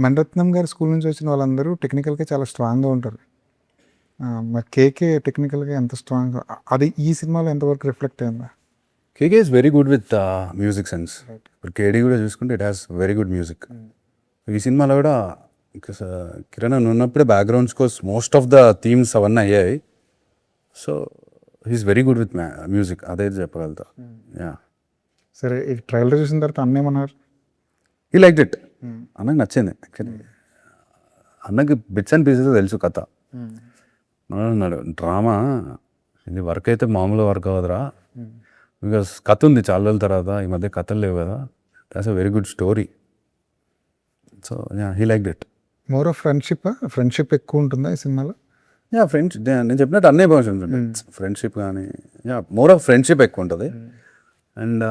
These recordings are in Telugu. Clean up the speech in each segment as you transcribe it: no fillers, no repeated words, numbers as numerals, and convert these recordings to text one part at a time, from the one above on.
మణిరత్నం గారి స్కూల్ నుంచి వచ్చిన వాళ్ళందరూ టెక్నికల్గా చాలా స్ట్రాంగ్గా ఉంటారు. మరి కేకే టెక్నికల్గా ఎంత స్ట్రాంగ్, అది ఈ సినిమాలో ఎంతవరకు రిఫ్లెక్ట్ అయిందా? KK is very good with music sense. ఇప్పుడు కేడీ కూడా చూసుకుంటే it has very good music. ఈ సినిమాలో కూడా కిరణ్ ఉన్నప్పుడే background scores most of the themes అవన్నీ అయ్యాయి. So he's very good with music, అదైతే చెప్పగలుగుతా. యా, సరే, ఈ ట్రైలర్ చూసిన తర్వాత అన్నేమన్నారు? ఈ లైక్ ఇట్. అన్నకి నచ్చింది యాక్చువల్లీ. అన్నకి బిట్స్ అండ్ పీసెస్ తెలుసు కథ. అన్నాడు డ్రామా ఇది వర్క్ అయితే మామూలు వర్క్ అవ్వదురా, బికాస్ కథ ఉంది చాలా రోజుల తర్వాత, ఈ మధ్య కథలు లేవు కదా, that's a very good story. So yeah, he like it. More of friendship ఎక్కువ ఉంటుందా ఈ సినిమాలో? యా, ఫ్రెండ్స్ నేను చెప్పినట్టు అన్నీ బాగుంటుంది. ఫ్రెండ్షిప్ కానీ యా, మోర్ ఆఫ్ ఫ్రెండ్షిప్ ఎక్కువ ఉంటుంది. అండ్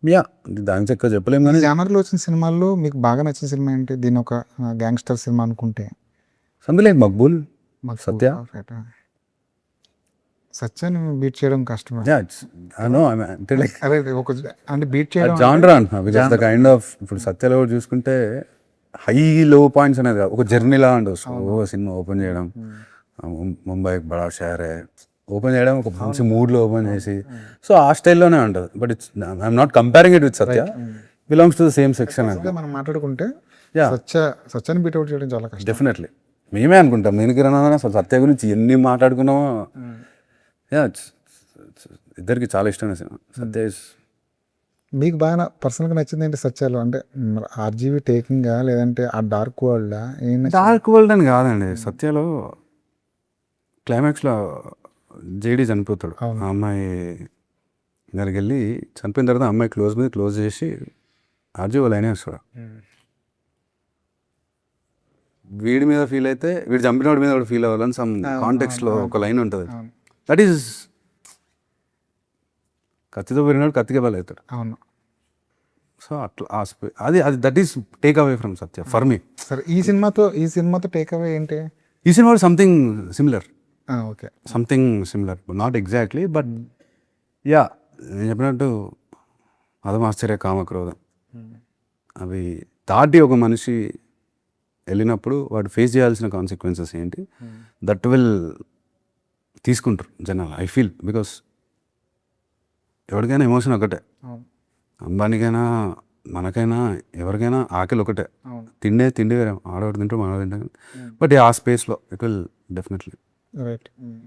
యా, దానికి ఎక్కువ చెప్పలేము కానీ జానర్లో వచ్చిన సినిమాల్లో మీకు బాగా నచ్చిన సినిమా ఏంటి? దీని ఒక గ్యాంగ్స్టర్ సినిమా అనుకుంటే సంథింగ్ లైక్ మక్బూల్, సత్య. సత్యాన్ని బీట్ చేయడం కష్టం. అంటే లైక్ అదే ఒక అంటే బీట్ చేయడం జాన్రా అంటున్నా, బికాస్ ద కైండ్ ఆఫ్ ఇప్పుడు సత్యలో కూడా చూసుకుంటే హై లో పాయింట్స్ అనేది ఒక జర్నీలా ఉంటుంది. సినిమా ఓపెన్ చేయడం, ముంబై బడా షహరే ఓపెన్ చేయడం, ఒక మంచి మూడ్లో ఓపెన్ చేసి, సో ఆ స్టైల్లోనే ఉంటుంది. But it's I'm not comparing it with Satya, belongs to the same section. మనం మాట్లాడుకుంటే సత్యాన్ని బీట్ అవుట్ చేయడం చాలా కష్టం. డెఫినెట్లీ మేమే అనుకుంటాం, నేను కిరణ్ అసలు సత్య గురించి ఎన్ని మాట్లాడుకున్నామో. యా, ఇద్దరికి చాలా ఇష్టమైన సినిమా సత్య. మీకు బాగా పర్సనల్గా నచ్చింది ఏంటి సత్యాలో? అంటే ఆర్జీవీ టేకింగా, లేదంటే ఆ డార్క్ వరల్డ్? డార్క్ వరల్డ్ అని కాదండి, సత్యలో క్లైమాక్స్లో జేడీ చనిపోతాడు. ఆ అమ్మాయి దగ్గరికి వెళ్ళి చనిపోయిన తర్వాత అమ్మాయి క్లోజ్ చేసి ఆర్జీ వాళ్ళు అయినా వస్తాడు. వీడి మీద ఫీల్ అయితే వీడు చంపిన వాడి మీద కూడా ఫీల్ అవ్వాలని సమ్ కాంటెక్స్లో ఒక లైన్ ఉంటుంది. దట్ ఈస్ కత్తితో పెరిగినాడు కత్తికే బలి అవుతాడు. అవును. సో అట్లా అది that is take away from Satya for me. సరే, ఈ సినిమాతో టేక్ అవే ఏంటి? ఈ cinema something similar. Okay, something similar, not exactly, but yeah, నేను చెప్పినట్టు అదం ఆశ్చర్య కామక్రోధం అవి దాటి ఒక మనిషి వెళ్ళినప్పుడు వాడు ఫేస్ చేయాల్సిన కాన్సిక్వెన్సెస్ ఏంటి, దట్ విల్ తీసుకుంటారు జనాలు. ఐ ఫీల్ బికాస్ ఎవరికైనా ఎమోషన్ ఒకటే, అంబానీకైనా మనకైనా ఎవరికైనా ఆకలి ఒకటే. తిండి వేరే, ఆడవాడు తింటారు మనవాడు తింటారు, బట్ ఆ స్పేస్లో ఇట్ విల్ డెఫినెట్లీ. రైట్.